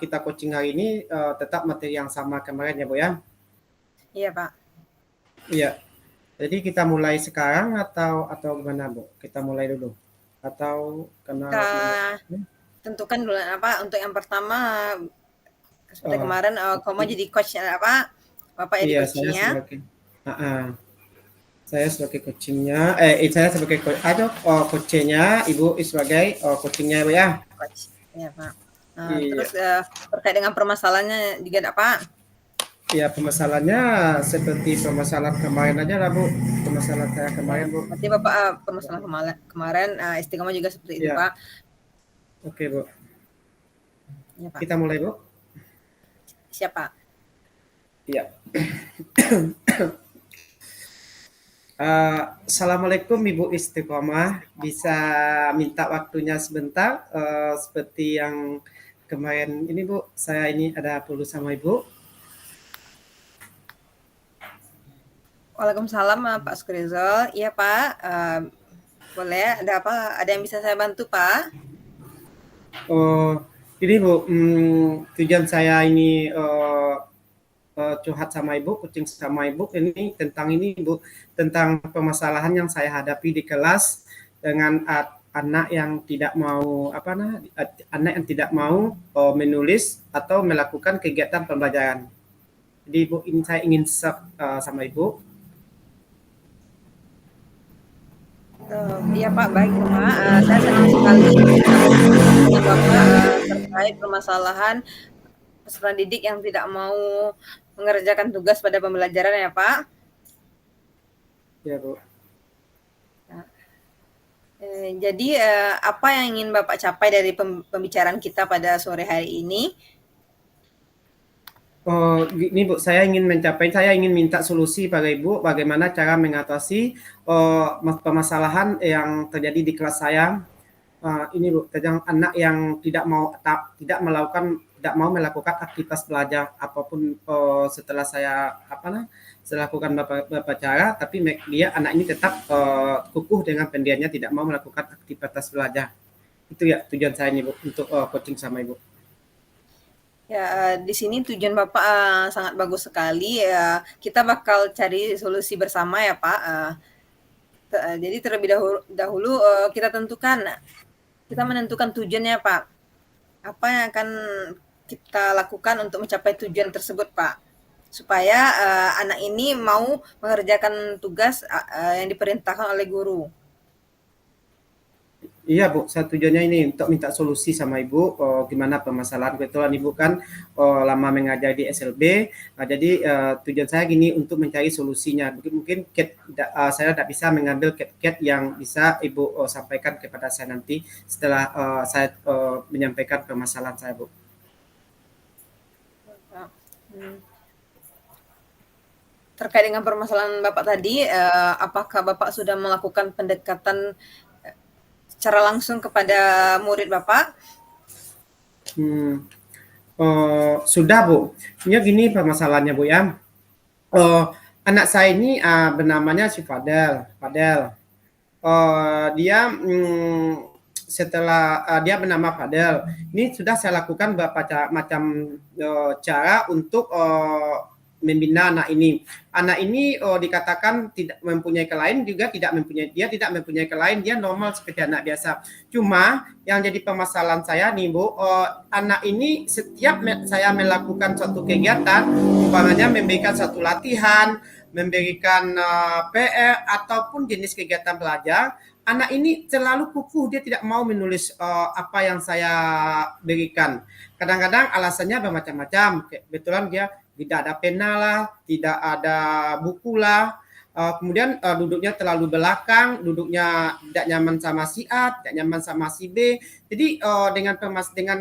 kita coaching hari ini tetap materi yang sama kemarin ya Bu ya? Iya Pak. Iya. Jadi kita mulai sekarang atau gimana Bu? Kita mulai dulu atau Kita karena tentukan dulu untuk yang pertama seperti oh, kemarin kamu jadi coach apa? Bapak jadi iya coachnya. saya sebagai coachingnya, saya sebagai coachnya, Ibu sebagai coachingnya Bu ya? Coach. Iya Pak. Iya. Terus terkait dengan permasalahannya juga ada Pak? Ya permasalahannya seperti permasalahan kemarin aja lah Bu, permasalahan saya kemarin Bu. Berarti Bapak permasalahan kemarin istiqomah juga seperti itu Ya, Pak. oke Bu. Iya Pak. Kita mulai Bu. Siapa? Iya. Assalamualaikum Ibu Istiqomah, bisa minta waktunya sebentar seperti yang kemarin ini Bu, saya ini ada perlu sama Ibu. Waalaikumsalam Pak Sukrizal. Iya Pak, boleh ada apa? Ada yang bisa saya bantu Pak? Oh, ini Bu, tujuan saya ini curhat sama Ibu, kucing sama Ibu ini Bu, tentang permasalahan yang saya hadapi di kelas dengan anak yang tidak mau anak yang tidak mau menulis atau melakukan kegiatan pembelajaran. Jadi Ibu, ini saya ingin sama Ibu. Iya Pak, baik Pak. Saya senang sekali Bapak terkait permasalahan peserta didik yang tidak mau mengerjakan tugas pada pembelajaran ya Pak. Ya Bu. Jadi apa yang ingin Bapak capai dari pembicaraan kita pada sore hari ini? Oh, ini Bu, saya ingin minta solusi pada Ibu bagaimana cara mengatasi permasalahan yang terjadi di kelas saya. Ini Bu, tentang anak yang tidak mau melakukan aktivitas belajar apapun setelah saya lakukan beberapa cara, tapi anak ini tetap kukuh dengan pendiriannya tidak mau melakukan aktivitas belajar. Itu ya tujuan saya ini Bu untuk coaching sama Ibu. Ya, di sini tujuan Bapak sangat bagus sekali. Kita bakal cari solusi bersama ya Pak. Jadi terlebih dahulu kita menentukan tujuannya Pak. Apa yang akan kita lakukan untuk mencapai tujuan tersebut Pak? Supaya anak ini mau mengerjakan tugas yang diperintahkan oleh guru. Iya Bu, saya tujuannya ini untuk minta solusi sama Ibu, gimana permasalahan. Kebetulan Ibu kan lama mengajar di SLB, jadi tujuan saya gini untuk mencari solusinya. Mungkin saya tidak bisa mengambil cat yang bisa Ibu sampaikan kepada saya nanti setelah saya menyampaikan permasalahan saya Bu. Terkait dengan permasalahan Bapak tadi, apakah Bapak sudah melakukan pendekatan secara langsung kepada murid Bapak? Sudah Bu. Ini gini permasalahannya Bu ya. Anak saya ini bernamanya si Fadel. Dia setelah dia bernama Fadel. Ini sudah saya lakukan beberapa macam cara untuk membina anak ini. Anak ini dikatakan tidak mempunyai kelainan, dia tidak mempunyai kelainan, dia normal seperti anak biasa. Cuma yang jadi permasalahan saya nih Bu, anak ini setiap saya melakukan suatu kegiatan, umpamanya memberikan satu latihan, memberikan PR ataupun jenis kegiatan belajar, anak ini selalu kukuh, dia tidak mau menulis apa yang saya berikan. Kadang-kadang alasannya bermacam-macam. Kebetulan dia tidak ada pena lah, tidak ada buku lah. Kemudian duduknya terlalu belakang, duduknya tidak nyaman sama si A, tidak nyaman sama si B. Jadi dengan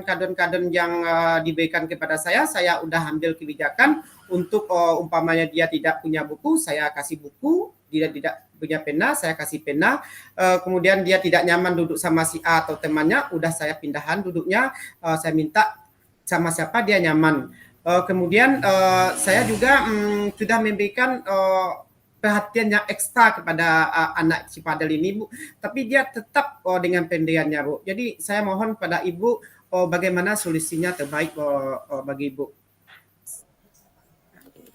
kadon-kadon yang diberikan kepada saya udah ambil kebijakan untuk umpamanya dia tidak punya buku, saya kasih buku, dia tidak punya pena, saya kasih pena. Kemudian dia tidak nyaman duduk sama si A atau temannya, udah saya pindahan duduknya, saya minta sama siapa dia nyaman. Kemudian saya juga sudah memberikan perhatian yang ekstra kepada anak si Fadel ini Bu, tapi dia tetap dengan pendiriannya Bu. Jadi saya mohon pada Ibu bagaimana solusinya terbaik bagi Ibu.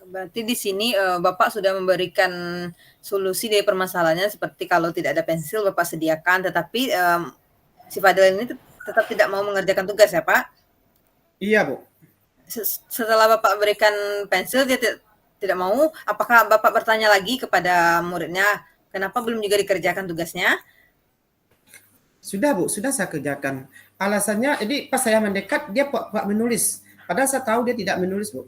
Berarti di sini Bapak sudah memberikan solusi dari permasalahannya seperti kalau tidak ada pensil Bapak sediakan, tetapi si Fadel ini tetap tidak mau mengerjakan tugas ya Pak? Iya Bu. Setelah Bapak berikan pensil dia tidak mau, apakah Bapak bertanya lagi kepada muridnya, kenapa belum juga dikerjakan tugasnya? Sudah Bu, sudah saya kerjakan. Alasannya, jadi pas saya mendekat dia pura menulis. Padahal saya tahu dia tidak menulis Bu.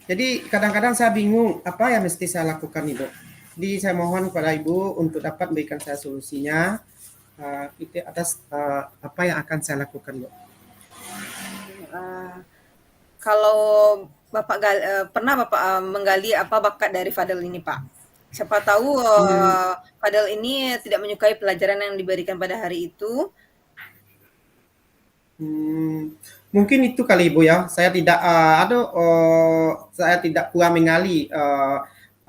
Jadi kadang-kadang saya bingung apa yang mesti saya lakukan Ibu. Jadi saya mohon kepada Ibu untuk dapat memberikan saya solusinya itu atas apa yang akan saya lakukan Bu. Kalau Bapak pernah Bapak menggali apa bakat dari Fadel ini Pak? Siapa tahu Fadel ini tidak menyukai pelajaran yang diberikan pada hari itu. Mungkin itu kali Ibu ya. Saya tidak saya tidak kurang mengali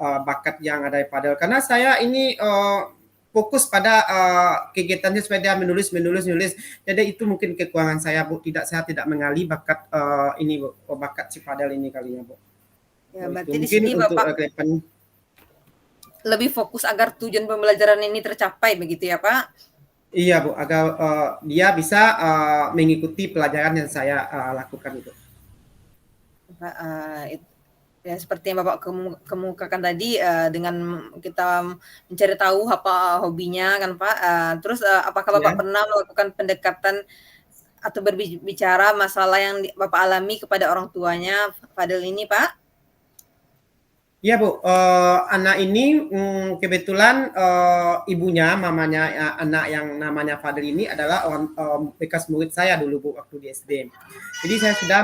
bakat yang ada pada karena saya ini fokus pada kegiatannya supaya dia menulis. Jadi itu mungkin kekurangan saya Bu. Saya tidak mengali bakat ini Bu, bakat si Fadel ini kalinya Bu. Ya, berarti di mungkin sini untuk Bapak lebih fokus agar tujuan pembelajaran ini tercapai begitu ya Pak? Iya Bu, agar dia bisa mengikuti pelajaran yang saya lakukan itu. Ya seperti yang Bapak kemukakan tadi dengan kita mencari tahu apa hobinya kan Pak. Terus apakah Bapak pernah melakukan pendekatan atau berbicara masalah yang Bapak alami kepada orang tuanya Fadel ini Pak? Iya Bu, anak ini kebetulan ibunya, mamanya anak yang namanya Fadel ini adalah bekas murid saya dulu Bu waktu di SD. Jadi saya sudah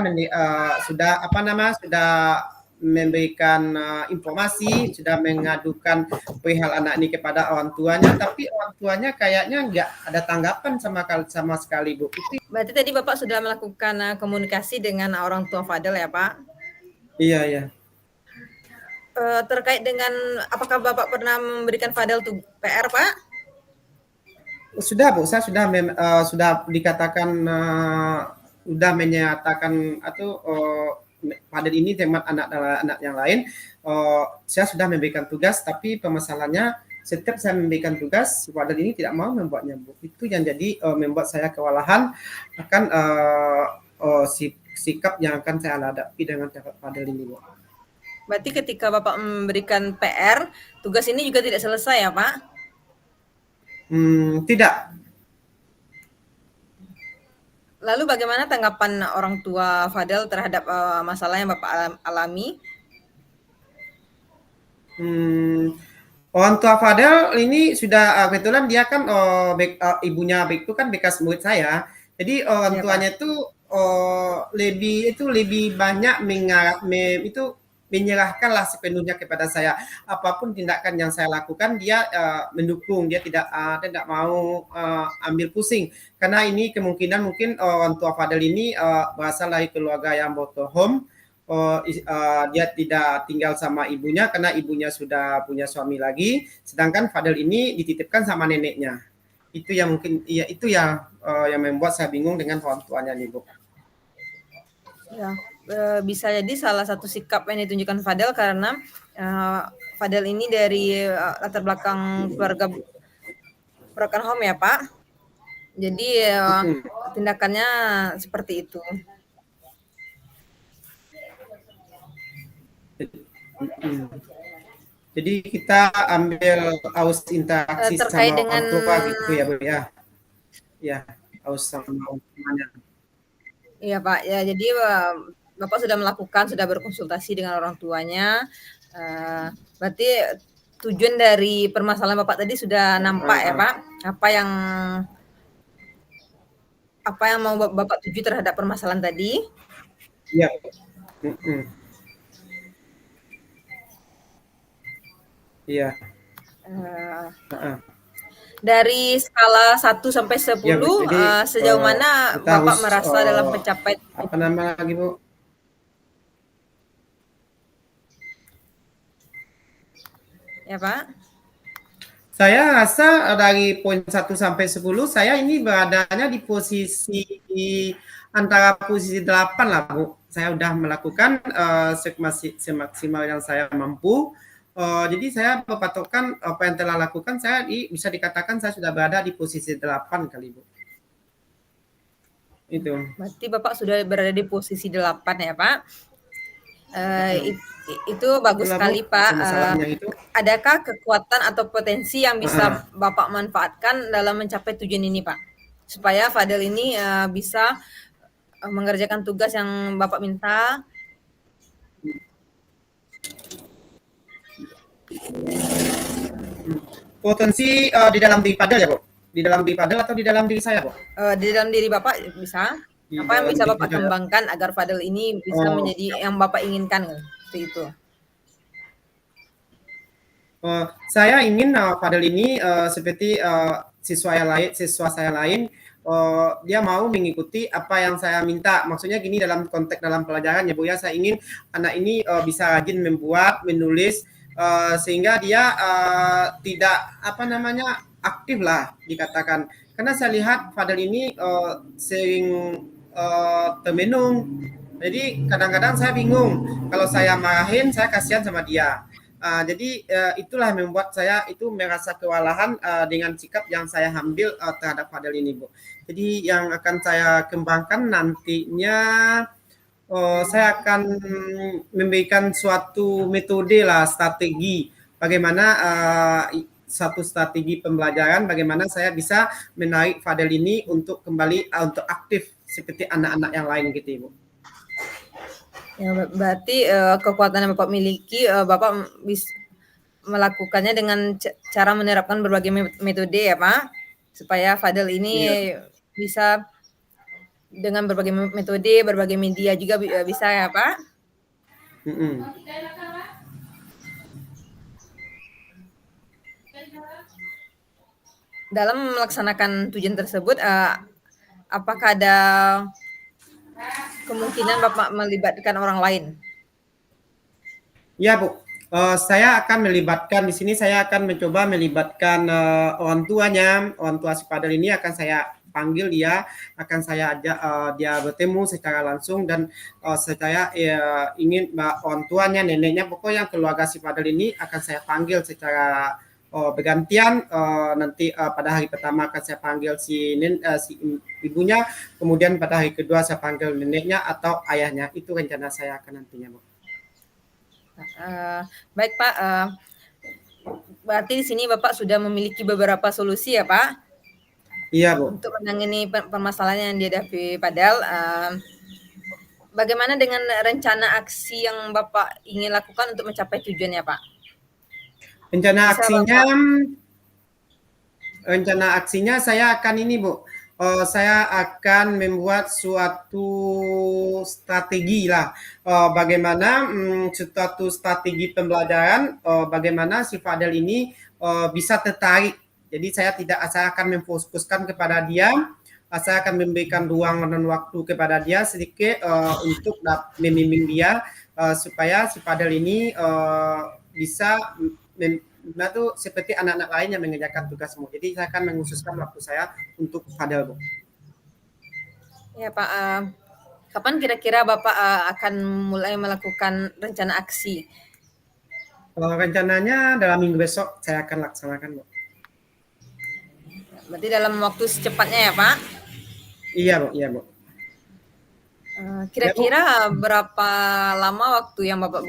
memberikan informasi, sudah mengadukan perihal anak ini kepada orang tuanya, tapi orang tuanya kayaknya nggak ada tanggapan sama sekali Bu. Berarti tadi Bapak sudah melakukan komunikasi dengan orang tua Fadel ya Pak? Iya. Terkait dengan apakah Bapak pernah memberikan Fadel PR Pak? Sudah Bu, saya sudah dikatakan sudah menyatakan atau Fadel ini teman anak yang lain, saya sudah memberikan tugas, tapi permasalahannya setiap saya memberikan tugas, Fadel ini tidak mau membuatnya Bu. Itu yang jadi membuat saya kewalahan akan sikap yang akan saya hadapi dengan Fadel ini Bu. Berarti ketika Bapak memberikan PR, tugas ini juga tidak selesai ya Pak? Tidak. Lalu bagaimana tanggapan orang tua Fadel terhadap masalah yang Bapak alami? Orang tua Fadel ini sudah kebetulan dia kan ibunya itu kan bekas murid saya. Jadi orang tuanya itu lebih banyak menyerahkanlah sepenuhnya kepada saya. Apapun tindakan yang saya lakukan dia mendukung, dia tidak mau ambil pusing karena ini kemungkinan mungkin orang tua Fadel ini berasal dari keluarga yang motorhome. Dia tidak tinggal sama ibunya karena ibunya sudah punya suami lagi, sedangkan Fadel ini dititipkan sama neneknya. Itu yang mungkin itu yang membuat saya bingung dengan orang tuanya nih Bu. Ya, bisa jadi salah satu sikap yang ditunjukkan Fadel karena Fadel ini dari latar belakang keluarga broken home ya Pak. Jadi tindakannya seperti itu. Jadi kita ambil aus interaksi terkait sama dengan orang tua gitu ya Bu ya. Ya, aus sama orang tuanya. Iya Pak, ya jadi Bapak sudah sudah berkonsultasi dengan orang tuanya. Berarti tujuan dari permasalahan Bapak tadi sudah nampak ya Pak? Apa yang mau Bapak tuju terhadap permasalahan tadi? Iya. Iya. Dari skala 1 sampai 10, ya, sejauh mana Bapak merasa dalam pencapaian apa nama lagi Bu? Ya Pak? Saya rasa dari poin 1 sampai 10 saya ini beradanya di posisi antara posisi 8 lah Bu. Saya udah melakukan semaksimal yang saya mampu. Jadi saya berpatokan apa yang telah lakukan saya bisa dikatakan saya sudah berada di posisi 8 kali Bu. Itu. Berarti Bapak sudah berada di posisi 8 ya Pak. Itu bagus Itulah Bu, sekali Pak. masalahnya itu. Adakah kekuatan atau potensi yang bisa Bapak manfaatkan dalam mencapai tujuan ini Pak? Supaya Fadel ini bisa mengerjakan tugas yang Bapak minta. Potensi di dalam diri Fadel ya Bu? Di dalam diri Fadel atau di dalam diri saya Bu? Di dalam diri Bapak bisa. Di Apa yang dalam bisa diri Bapak Fadel. kembangkan agar Fadel ini bisa menjadi yang Bapak inginkan seperti itu? Saya ingin Fadel ini seperti siswa saya lain dia mau mengikuti apa yang saya minta. Maksudnya gini dalam konteks dalam pelajaran ya Bu ya, saya ingin anak ini bisa rajin membuat, menulis sehingga dia tidak apa namanya aktif lah dikatakan. Karena saya lihat Fadel ini sering termenung. Jadi kadang-kadang saya bingung kalau saya marahin saya kasihan sama dia. Jadi itulah yang membuat saya itu merasa kewalahan dengan sikap yang saya ambil terhadap Fadel ini, Bu. Jadi yang akan saya kembangkan nantinya saya akan memberikan suatu metode lah, strategi bagaimana satu strategi pembelajaran bagaimana saya bisa menarik Fadel ini untuk kembali untuk aktif seperti anak-anak yang lain gitu, Ibu. Ya, berarti kekuatan yang Bapak miliki, Bapak bisa melakukannya dengan cara menerapkan berbagai metode ya Pak, supaya Fadel ini bisa dengan berbagai metode, berbagai media juga bisa ya Pak? Dalam melaksanakan tujuan tersebut, apakah ada kemungkinan Bapak melibatkan orang lain? Ya Bu, saya akan melibatkan di sini. Saya akan mencoba melibatkan orang tuanya, orang tua si Fadel ini akan saya panggil dia, akan saya ajak dia bertemu secara langsung dan saya ingin orang tuanya, neneknya, pokoknya keluarga si Fadel ini akan saya panggil secara bergantian. Nanti pada hari pertama akan saya panggil si ibunya, kemudian pada hari kedua saya panggil neneknya atau ayahnya. Itu rencana saya akan nantinya Bu. Baik Pak, berarti di sini Bapak sudah memiliki beberapa solusi ya Pak? Iya Bu. Untuk menangani permasalahan yang dihadapi Fadel. Bagaimana dengan rencana aksi yang Bapak ingin lakukan untuk mencapai tujuannya Pak? Rencana aksinya saya akan ini Bu. Saya akan membuat suatu strategi lah, bagaimana suatu strategi pembelajaran, bagaimana si Fadel ini bisa tertarik. Jadi saya akan memfokuskan kepada dia, saya akan memberikan ruang dan waktu kepada dia sedikit untuk membimbing dia supaya si Fadel ini bisa tuh seperti anak-anak lain yang mengerjakan tugas semua. Jadi saya akan mengkhususkan waktu saya untuk Fadel, Bu. Ya Pak, kapan kira-kira Bapak akan mulai melakukan rencana aksi? Rencananya dalam minggu besok saya akan laksanakan, Bu. Berarti dalam waktu secepatnya ya Pak? Iya, Bu. Iya, Bu. Kira-kira berapa lama waktu yang Bapak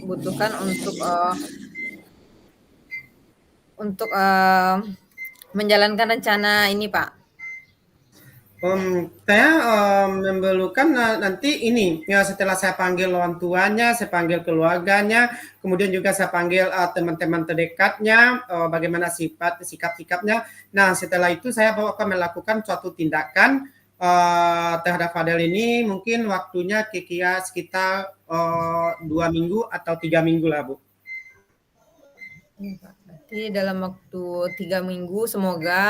butuhkan untuk menjalankan rencana ini Pak? Saya memerlukan nanti ini ya, setelah saya panggil orang tuanya, saya panggil keluarganya, kemudian juga saya panggil teman-teman terdekatnya, bagaimana sikap-sikapnya. Nah, setelah itu saya akan melakukan suatu tindakan terhadap Fadel ini. Mungkin waktunya kira-kira sekitar 2 minggu atau 3 minggu lah, Bu. Berarti dalam waktu 3 minggu semoga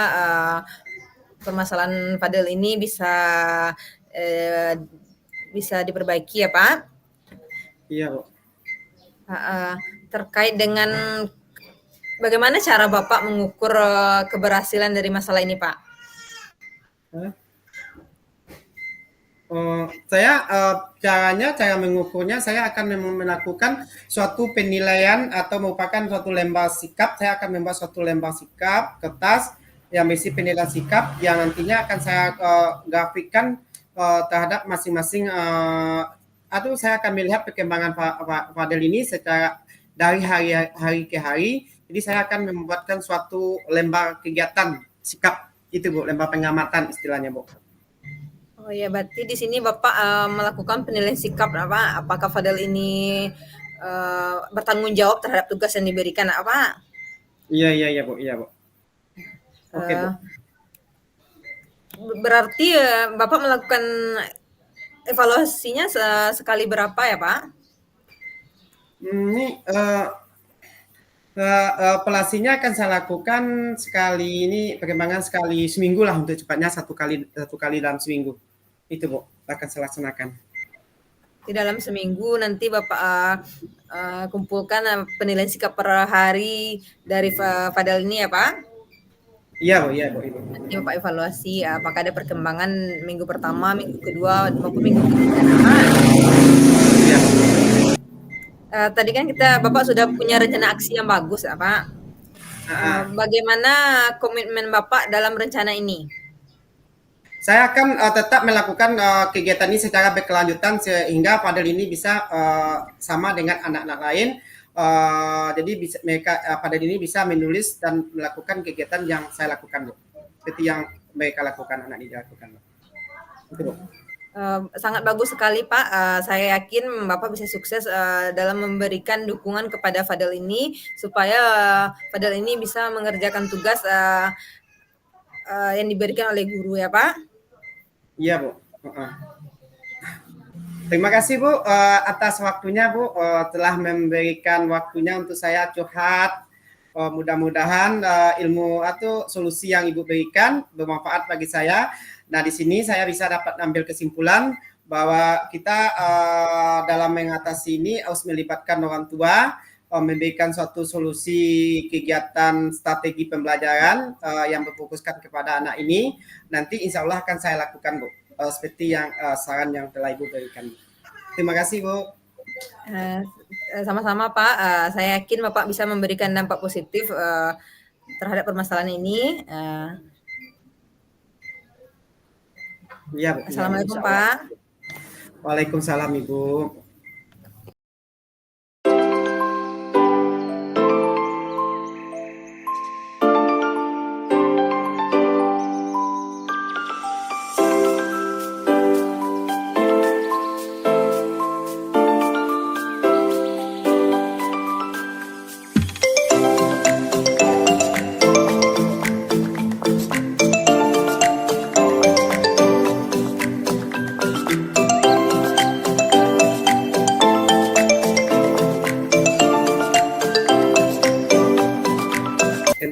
permasalahan Fadel ini bisa diperbaiki ya Pak. Iya Bu. Terkait dengan bagaimana cara Bapak mengukur keberhasilan dari masalah ini, Pak? Caranya, cara mengukurnya, saya akan melakukan suatu penilaian atau merupakan suatu lembar sikap. Saya akan membuat suatu lembar sikap kertas yang berisi penilaian sikap yang nantinya akan saya grafikkan terhadap masing-masing. Atau saya akan melihat perkembangan Fadel ini secara dari hari ke hari. Jadi saya akan membuatkan suatu lembar kegiatan sikap itu, Bu, lembar pengamatan istilahnya, Bu. Oh ya, berarti di sini Bapak melakukan penilaian sikap apa? Apakah Fadel ini bertanggung jawab terhadap tugas yang diberikan apa? Iya, iya, iya, Bu. Iya, Bu. Oke, Bu. Berarti Bapak melakukan evaluasinya sekali berapa ya, Pak? Ini pelasinya akan saya lakukan sekali, ini perkembangan sekali seminggu lah, untuk cepatnya satu kali dalam seminggu. Itu, Bu, akan saya laksanakan. Di dalam seminggu nanti Bapak kumpulkan penilaian sikap per hari dari Fadel ini ya, Pak? Iya, Bu, iya, Bu. Nanti Bapak evaluasi apakah ada perkembangan minggu pertama, minggu kedua, maupun minggu ketiga. Iya. Tadi kan Bapak sudah punya rencana aksi yang bagus ya, Pak. Bagaimana komitmen Bapak dalam rencana ini? Saya akan tetap melakukan kegiatan ini secara berkelanjutan sehingga Fadel ini bisa sama dengan anak-anak lain. Jadi Fadel ini bisa menulis dan melakukan kegiatan yang saya lakukan, Bu. Seperti yang mereka lakukan, anak ini lakukan, Bu. Itu, Bu. Sangat bagus sekali, Pak. Saya yakin Bapak bisa sukses dalam memberikan dukungan kepada Fadel ini supaya Fadel ini bisa mengerjakan tugas yang diberikan oleh guru ya, Pak. Iya, Bu. Terima kasih, Bu, atas waktunya, Bu, telah memberikan waktunya untuk saya curhat. Mudah-mudahan ilmu atau solusi yang Ibu berikan bermanfaat bagi saya. Nah, di sini saya bisa dapat ambil kesimpulan bahwa kita dalam mengatasi ini harus melibatkan orang tua, memberikan suatu solusi kegiatan strategi pembelajaran yang berfokuskan kepada anak ini. Nanti insya Allah akan saya lakukan, Bu, seperti yang saran yang telah Ibu berikan. Terima kasih, Bu. Sama-sama, Pak. Saya yakin Bapak bisa memberikan dampak positif terhadap permasalahan ini. Ya, Bu. Assalamualaikum, Ya, Pak. Waalaikumsalam, Ibu.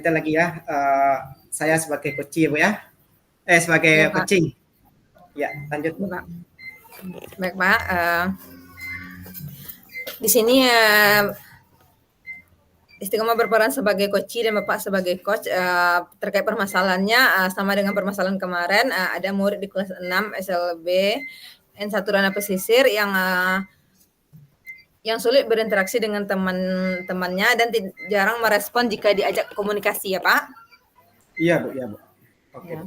Lagi ya, saya sebagai coach, Bu, ya, sebagai coaching. Ya, lanjut, Bu. Baik, Pak. Di sini Istiqomah berperan sebagai coach dan Bapak sebagai coach terkait permasalahannya sama dengan permasalahan kemarin. Ada murid di kelas 6 SLB N1 Rana Pesisir yang sulit berinteraksi dengan teman-temannya dan jarang merespon jika diajak komunikasi ya, Pak? Iya, Bu. Iya, Bu. Oke. Ya.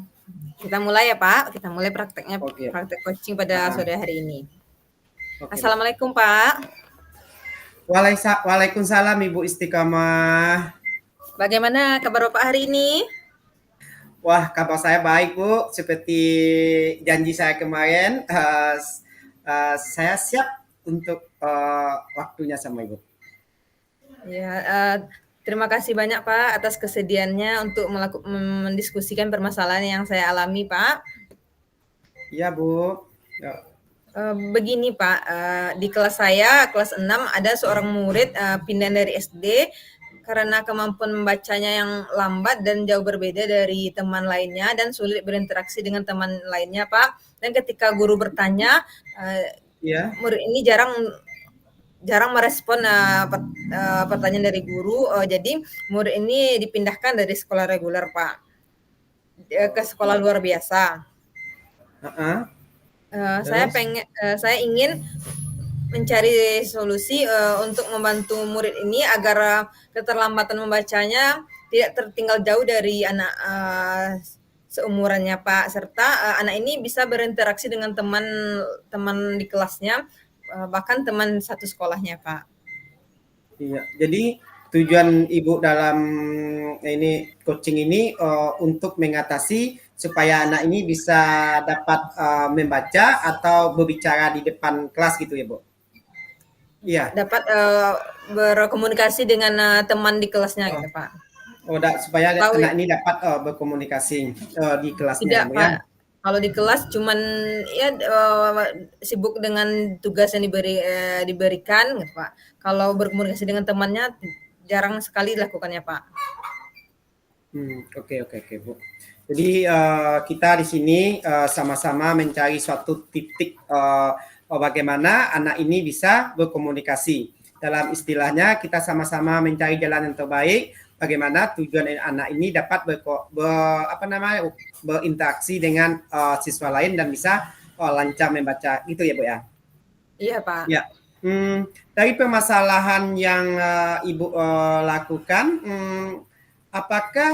Kita mulai ya, Pak. Kita mulai prakteknya, praktek coaching pada sore hari ini. Assalamualaikum, Pak. Waalaikumsalam, Ibu Istiqomah. Bagaimana kabar Bapak hari ini? Wah, kabar saya baik, Bu. Seperti janji saya kemarin, saya siap untuk waktunya sama Ibu. Ya, terima kasih banyak, Pak, atas kesediaannya untuk mendiskusikan permasalahan yang saya alami, Pak. Iya, Bu. Ya. Begini, Pak, di kelas saya, kelas 6, ada seorang murid pindah dari SD karena kemampuan membacanya yang lambat dan jauh berbeda dari teman lainnya dan sulit berinteraksi dengan teman lainnya, Pak. Dan ketika guru bertanya, murid ini jarang jarang merespon pertanyaan dari guru. Jadi murid ini dipindahkan dari sekolah reguler, Pak, ke sekolah luar biasa. Heeh. Terus? Saya ingin mencari solusi untuk membantu murid ini agar keterlambatan membacanya tidak tertinggal jauh dari anak seumurannya, Pak, serta anak ini bisa berinteraksi dengan teman-teman di kelasnya, bahkan teman satu sekolahnya, Pak. Iya. Jadi tujuan Ibu dalam ini coaching ini untuk mengatasi supaya anak ini bisa dapat membaca atau berbicara di depan kelas gitu ya, Bu? Iya. Dapat berkomunikasi dengan teman di kelasnya Oh, gitu, Pak. supaya Tahu anak ini dapat berkomunikasi di kelasnya ya, tidak, Bu ya? Pak. Kalau di kelas cuman ya sibuk dengan tugas yang diberikan gitu, Pak. Kalau berkomunikasi dengan temannya jarang sekali dilakukannya, Pak. Oke, oke, oke, Bu. Jadi kita di sini sama-sama mencari suatu titik bagaimana anak ini bisa berkomunikasi. Dalam istilahnya kita sama-sama mencari jalan yang terbaik bagaimana tujuan anak ini dapat berinteraksi dengan siswa lain dan bisa lancar membaca gitu ya, Bu ya. Iya, Pak. Ya. Dari permasalahan yang Ibu lakukan, apakah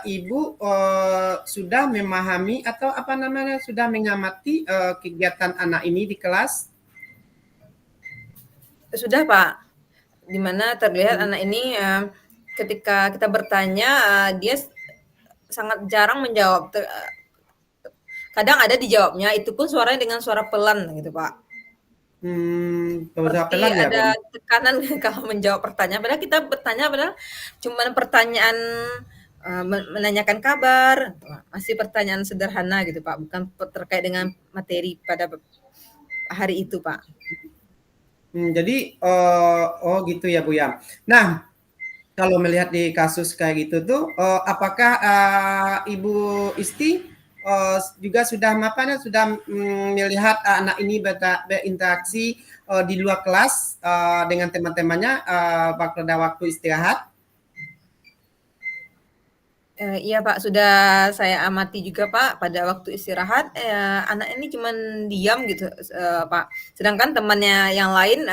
Ibu sudah memahami atau sudah mengamati kegiatan anak ini di kelas? Sudah, Pak. Di mana terlihat Hmm. anak ini ketika kita bertanya dia sangat jarang menjawab. Kadang ada dijawabnya, itu pun suaranya dengan suara pelan gitu, Pak. Seperti Pelan ya, ada Bu? tekanan kalau menjawab pertanyaan. Padahal kita bertanya cuma pertanyaan menanyakan kabar, masih pertanyaan sederhana gitu, Pak, bukan terkait dengan materi pada hari itu, Pak. Jadi oh gitu ya, Bu ya. Nah, kalau melihat di kasus kayak gitu tuh, apakah Ibu Isti juga sudah melihat anak ini berinteraksi di luar kelas dengan teman-temannya pada waktu istirahat? Iya, Pak, sudah saya amati juga, Pak, pada waktu istirahat anak ini cuman diam gitu, Pak. Sedangkan temannya yang lain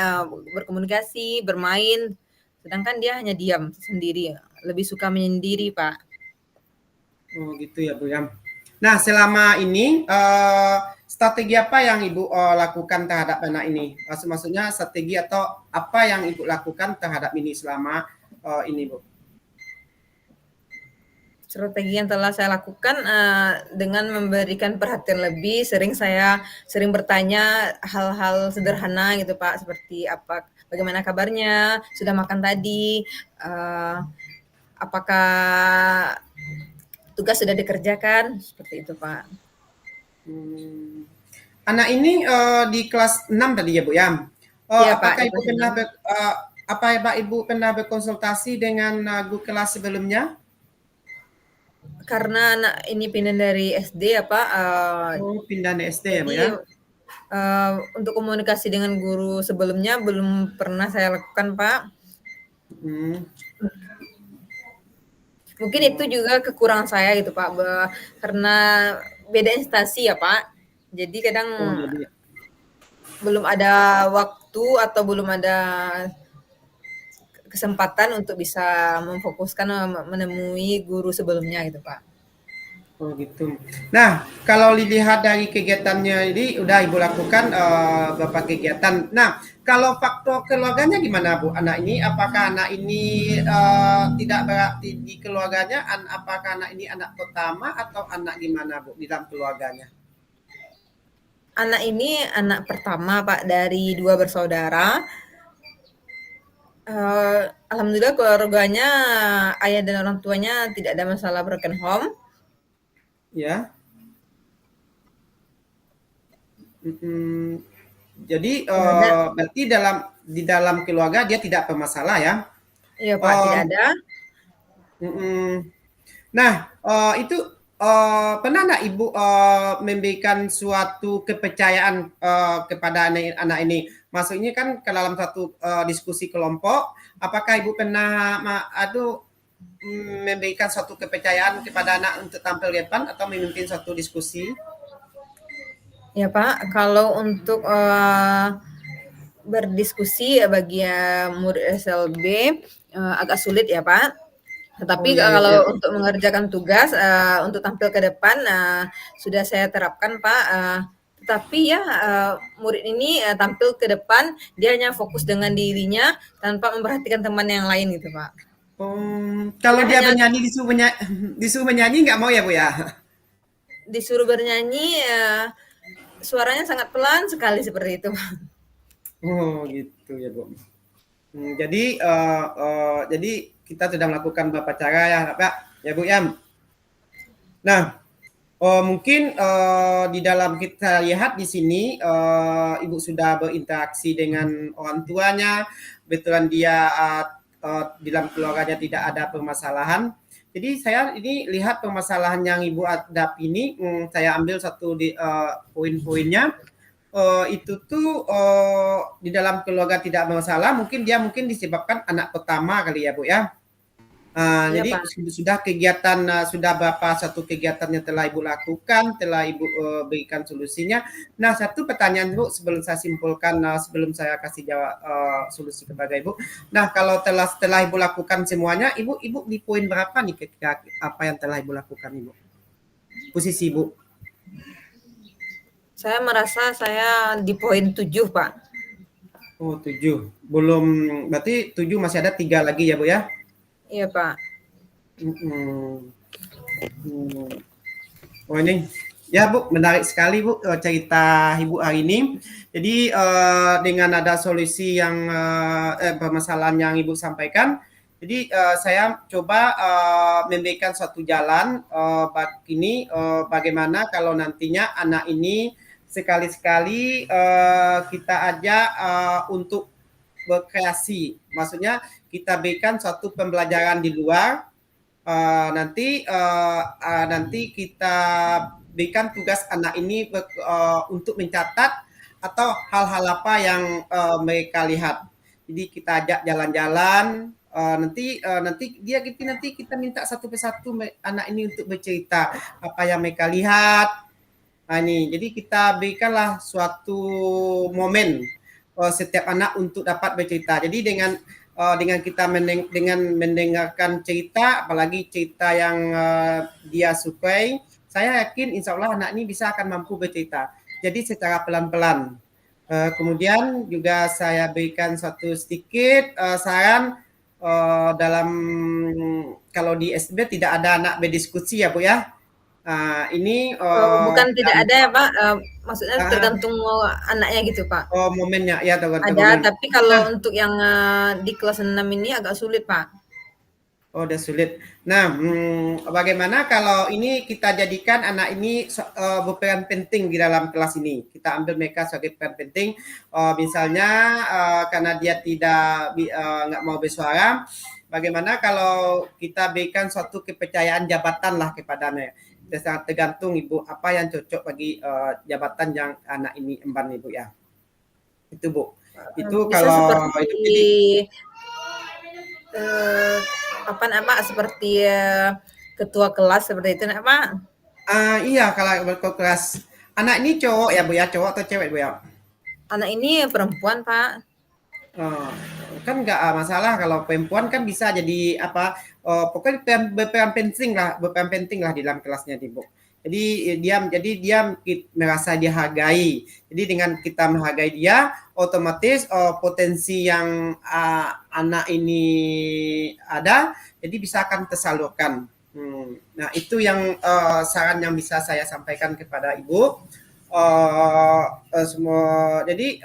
berkomunikasi, bermain, sedangkan dia hanya diam sendiri, lebih suka menyendiri, Pak. Oh gitu ya, Bu ya. Nah, selama ini strategi apa yang Ibu lakukan terhadap anak ini? Maksudnya strategi atau apa yang Ibu lakukan terhadap ini selama ini, Bu? Strategi yang telah saya lakukan dengan memberikan perhatian lebih, sering bertanya hal-hal sederhana gitu, Pak, seperti bagaimana kabarnya, sudah makan tadi, apakah tugas sudah dikerjakan, seperti itu, Pak. Anak ini di kelas 6 tadi ya, Bu ya? Iya, Pak, Apakah di Ibu kelas pernah 6. Ibu pernah berkonsultasi dengan guru kelas sebelumnya? Karena anak ini pindah dari SD ya, Pak, Oh, pindah di SD ya, Bu jadi ya? untuk komunikasi dengan guru sebelumnya belum pernah saya lakukan, Pak. Hmm. Mungkin itu juga kekurangan saya gitu, Pak, karena beda instansi ya, Pak. Jadi kadang Oh, jadi belum ada waktu atau belum ada kesempatan untuk bisa memfokuskan menemui guru sebelumnya gitu, Pak. oh gitu. Nah, kalau dilihat dari kegiatannya ini udah Ibu lakukan beberapa kegiatan. Nah, kalau faktor keluarganya gimana, Bu? Anak ini apakah anak ini tidak berarti di keluarganya? Apakah anak ini anak pertama atau anak gimana, Bu, di dalam keluarganya? Anak ini anak pertama, Pak, dari 2 bersaudara. Alhamdulillah keluarganya, ayah dan orang tuanya tidak ada masalah broken home. Ya. Jadi Dan berarti di dalam keluarga dia tidak bermasalah ya? iya, Pak, Oh, tidak ada. mm-mm. Nah, itu Pernah nggak Ibu memberikan suatu kepercayaan kepada anak ini? Maksudnya kan ke dalam satu diskusi kelompok, apakah Ibu pernah memberikan suatu kepercayaan kepada anak untuk tampil di depan atau memimpin suatu diskusi? Ya Pak, kalau untuk berdiskusi bagi murid SLB agak sulit ya Pak. Oh Tetapi iya iya iya. kalau untuk mengerjakan tugas untuk tampil ke depan sudah saya terapkan Pak. Tetapi ya murid ini tampil ke depan dia hanya fokus dengan dirinya tanpa memperhatikan teman yang lain gitu Pak. Kalau Dia dia hanya bernyanyi disuruh menyanyi nggak mau ya Bu ya? disuruh bernyanyi, suaranya sangat pelan sekali seperti itu. Oh gitu ya Bu. Jadi kita sudah melakukan beberapa cara ya Pak, ya Bu ya. Nah, mungkin di dalam kita lihat di sini Ibu sudah berinteraksi dengan orang tuanya, kebetulan dia di dalam keluarganya tidak ada permasalahan. Jadi saya ini lihat permasalahan yang Ibu hadapi ini, saya ambil satu di poin-poinnya. Itu tuh di dalam keluarga tidak bermasalah, mungkin disebabkan anak pertama kali ya Bu ya. Iya Jadi Pak. sudah kegiatan sudah berapa satu kegiatan yang telah Ibu lakukan, telah Ibu berikan solusinya. Nah, satu pertanyaan Bu sebelum saya simpulkan, sebelum saya kasih jawab solusi kepada Ibu. Nah, kalau setelah Ibu lakukan semuanya, Ibu di poin berapa nih ketika apa yang telah Ibu lakukan Ibu? Posisi Ibu? Saya merasa saya di poin 7 Pak. Oh, 7. Belum, berarti 7 masih ada 3 lagi ya Bu ya? Iya Pak. Hmm. Hmm. Oh ini, ya Bu, menarik sekali Bu cerita Ibu hari ini. Jadi dengan ada solusi yang permasalahan yang Ibu sampaikan, jadi saya coba memberikan suatu jalan ini bagaimana kalau nantinya anak ini sekali-sekali kita ajak untuk berkreasi. Maksudnya kita berikan suatu pembelajaran di luar. Nanti kita berikan tugas anak ini untuk mencatat atau hal-hal apa yang mereka lihat. Jadi kita ajak jalan-jalan. Nanti kita minta satu persatu anak ini untuk bercerita apa yang mereka lihat. Nah, ini jadi kita berikanlah suatu momen setiap anak untuk dapat bercerita. Jadi dengan kita dengan mendengarkan cerita, apalagi cerita yang dia sukai, saya yakin insya Allah anak ini bisa akan mampu bercerita. Jadi secara pelan-pelan. Kemudian juga saya berikan satu sedikit saran dalam kalau di SB tidak ada anak berdiskusi ya Bu ya. Ini Bukan tidak ada ya Pak, maksudnya uh, tergantung anaknya gitu Pak. momennya ya tergantung Ada, momen. tapi kalau Nah, untuk yang di kelas 6 ini agak sulit Pak. oh, udah sulit. Nah, bagaimana kalau ini kita jadikan anak ini berperan penting di dalam kelas ini? Kita ambil mereka sebagai peran penting. Misalnya karena dia tidak nggak mau bersuara, bagaimana kalau kita berikan suatu kepercayaan jabatan lah kepadanya? Sangat tergantung Ibu apa yang cocok bagi jabatan yang anak ini emban Ibu ya. Itu Bu. Itu Bisa kalau seperti jadi eh, apa nama seperti ketua kelas seperti itu nak Pak. iya kalau berkelas anak ini cowok ya Bu ya, cowok atau cewek Bu ya? Anak ini perempuan Pak. Oh, kan nggak masalah kalau perempuan kan bisa jadi apa, pokoknya berperan penting lah di dalam kelasnya nih Bu. Jadi dia merasa dihargai. Jadi dengan kita menghargai dia, otomatis potensi yang anak ini ada, jadi bisa akan tersalurkan. Nah itu yang saran yang bisa saya sampaikan kepada Ibu. Jadi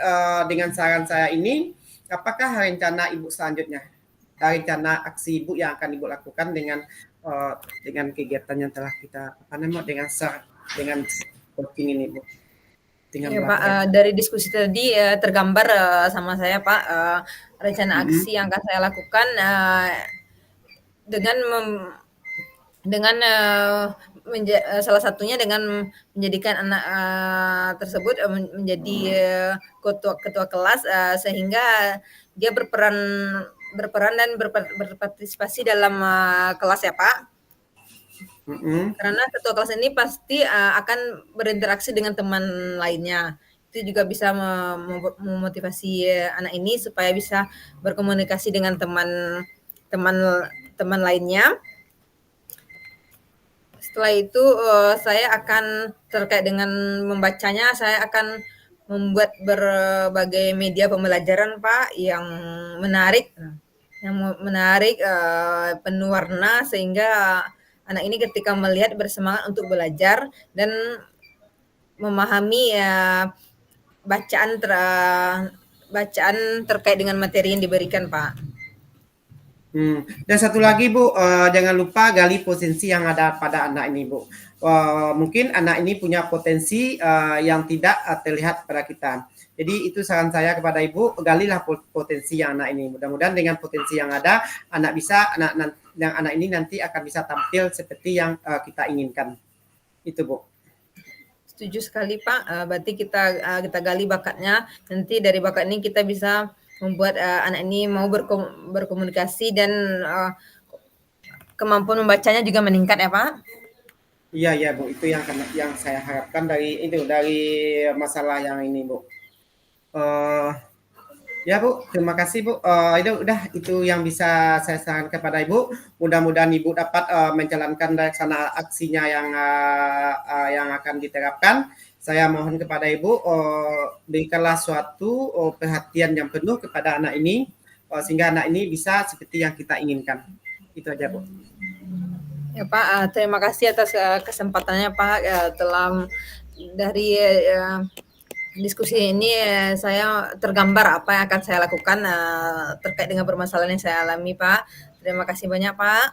dengan saran saya ini, apakah rencana Ibu selanjutnya? Rencana aksi Ibu yang akan Ibu lakukan dengan kegiatan yang telah kita dengan coaching ini Bu, dengan Ya Pak, pelatihan. dari diskusi tadi tergambar sama saya Pak rencana Mm-hmm. aksi yang akan saya lakukan dengan dengan salah satunya dengan menjadikan anak tersebut menjadi ketua kelas, sehingga dia berperan berperan dan berpartisipasi dalam kelas ya Pak. Mm-mm. Karena ketua kelas ini pasti akan berinteraksi dengan teman lainnya. Itu juga bisa memotivasi anak ini supaya bisa berkomunikasi dengan teman teman lainnya. Setelah itu saya akan terkait dengan membacanya, saya akan membuat berbagai media pembelajaran Pak yang menarik, penuh warna sehingga anak ini ketika melihat bersemangat untuk belajar dan memahami bacaan ter, bacaan terkait dengan materi yang diberikan Pak. Dan satu lagi Bu, jangan lupa gali potensi yang ada pada anak ini Bu. Mungkin anak ini punya potensi yang tidak terlihat pada kita. Jadi itu saran saya kepada Ibu, galilah potensi yang anak ini. Mudah-mudahan dengan potensi yang ada, anak ini nanti akan bisa tampil seperti yang kita inginkan. Itu Bu. Setuju sekali Pak, berarti kita gali bakatnya, nanti dari bakat ini kita bisa membuat anak ini mau berkomunikasi dan kemampuan membacanya juga meningkat ya Pak. Iya Bu, itu yang saya harapkan dari masalah yang ini Bu. Ya Bu, terima kasih Bu. Itu yang bisa saya sarankan kepada Ibu. Mudah-mudahan Ibu dapat menjalankan rencana aksinya yang akan diterapkan. Saya mohon kepada Ibu berikanlah suatu perhatian yang penuh kepada anak ini sehingga anak ini bisa seperti yang kita inginkan. Itu aja Bu. Ya Pak, terima kasih atas kesempatannya Pak, dari diskusi ini saya tergambar apa yang akan saya lakukan terkait dengan permasalahan yang saya alami Pak. Terima kasih banyak Pak.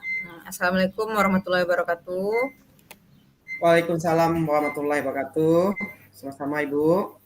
Assalamualaikum warahmatullahi wabarakatuh. Waalaikumsalam warahmatullahi wabarakatuh. Sama-sama Ibu.